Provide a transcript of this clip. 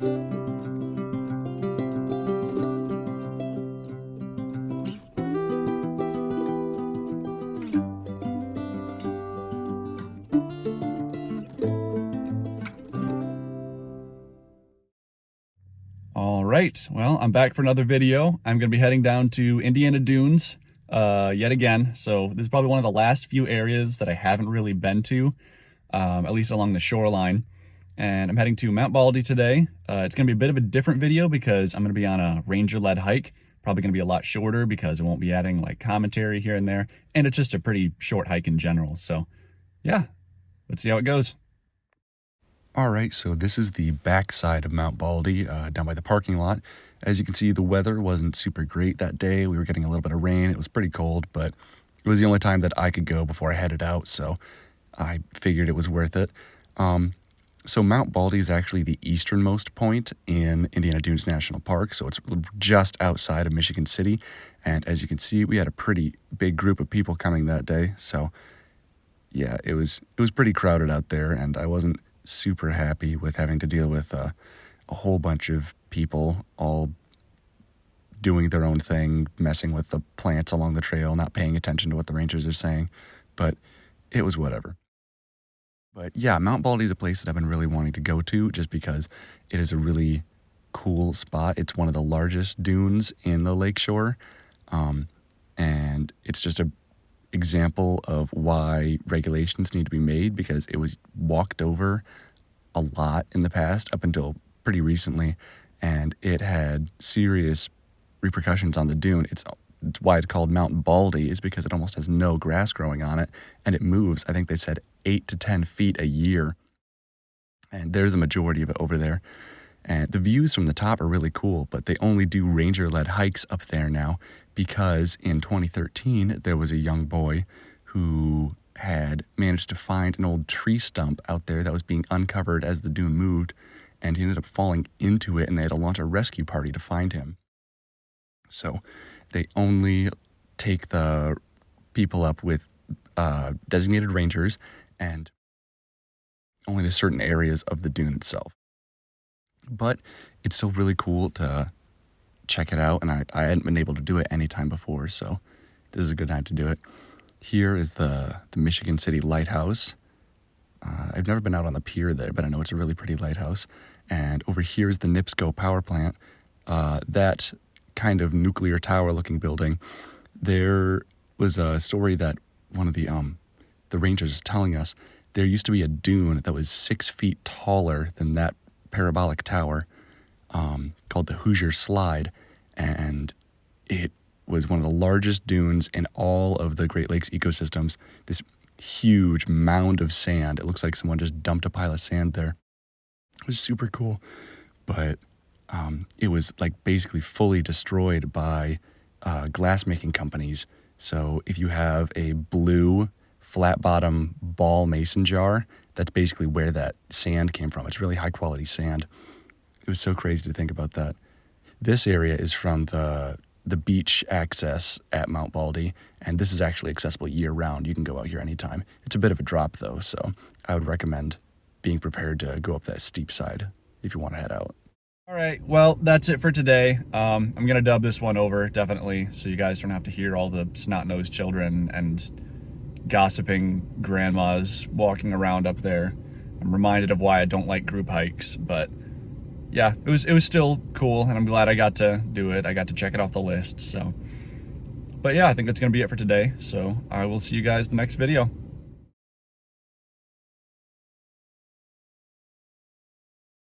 All right, well, I'm back for another video. I'm gonna be heading down to Indiana Dunes yet again. So this is probably one of the last few areas that I haven't really been to, at least along the shoreline. And I'm heading to Mount Baldy today. It's gonna be a bit of a different video because I'm gonna be on a ranger-led hike. Probably gonna be a lot shorter because I won't be adding like commentary here and there. And it's just a pretty short hike in general. So yeah, let's see how it goes. All right, so this is the back side of Mount Baldy, down by the parking lot. As you can see, the weather wasn't super great that day. We were getting a little bit of rain. It was pretty cold, but it was the only time that I could go before I headed out, so I figured it was worth it. So Mount Baldy is actually the easternmost point in Indiana Dunes National Park, so it's just outside of Michigan City. And as you can see, we had a pretty big group of people coming that day, so yeah, it was pretty crowded out there, and I wasn't super happy with having to deal with a whole bunch of people all doing their own thing, messing with the plants along the trail, not paying attention to what the rangers are saying, but it was whatever. But yeah, Mount Baldy is a place that I've been really wanting to go to just because it is a really cool spot. It's one of the largest dunes in the lakeshore, and it's just a example of why regulations need to be made, because it was walked over a lot in the past up until pretty recently, and it had serious repercussions on the dune. It's why it's called Mount Baldy, is because it almost has no grass growing on it, and it moves, I think they said 8 to 10 feet a year, and there's a majority of it over there. And the views from the top are really cool, but they only do ranger-led hikes up there now because in 2013, there was a young boy who had managed to find an old tree stump out there that was being uncovered as the dune moved, and he ended up falling into it, and they had to launch a rescue party to find him. So they only take the people up with designated rangers and only to certain areas of the dune itself. But it's still really cool to check it out, and I hadn't been able to do it any time before, so this is a good time to do it. Here is the Michigan City Lighthouse. I've never been out on the pier there, but I know it's a really pretty lighthouse. And over here is the NIPSCO power plant. That kind of nuclear tower-looking building. There was a story that one of the rangers was telling us. There used to be a dune that was 6 feet taller than that parabolic tower, called the Hoosier Slide, and it was one of the largest dunes in all of the Great Lakes ecosystems. This huge mound of sand. It looks like someone just dumped a pile of sand there. It was super cool, but it was like basically fully destroyed by glass making companies. So if you have a blue flat bottom ball mason jar, that's basically where that sand came from. It's really high quality sand. It was so crazy to think about that. This area is from the beach access at Mount Baldy, and this is actually accessible year round. You can go out here anytime. It's a bit of a drop though, so I would recommend being prepared to go up that steep side if you want to head out. All right, well, that's it for today. I'm gonna dub this one over, definitely, so you guys don't have to hear all the snot-nosed children and gossiping grandmas walking around up there. I'm reminded of why I don't like group hikes, but yeah, it was still cool, and I'm glad I got to do it. I got to check it off the list, so. But yeah, I think that's gonna be it for today, so I will see you guys in the next video.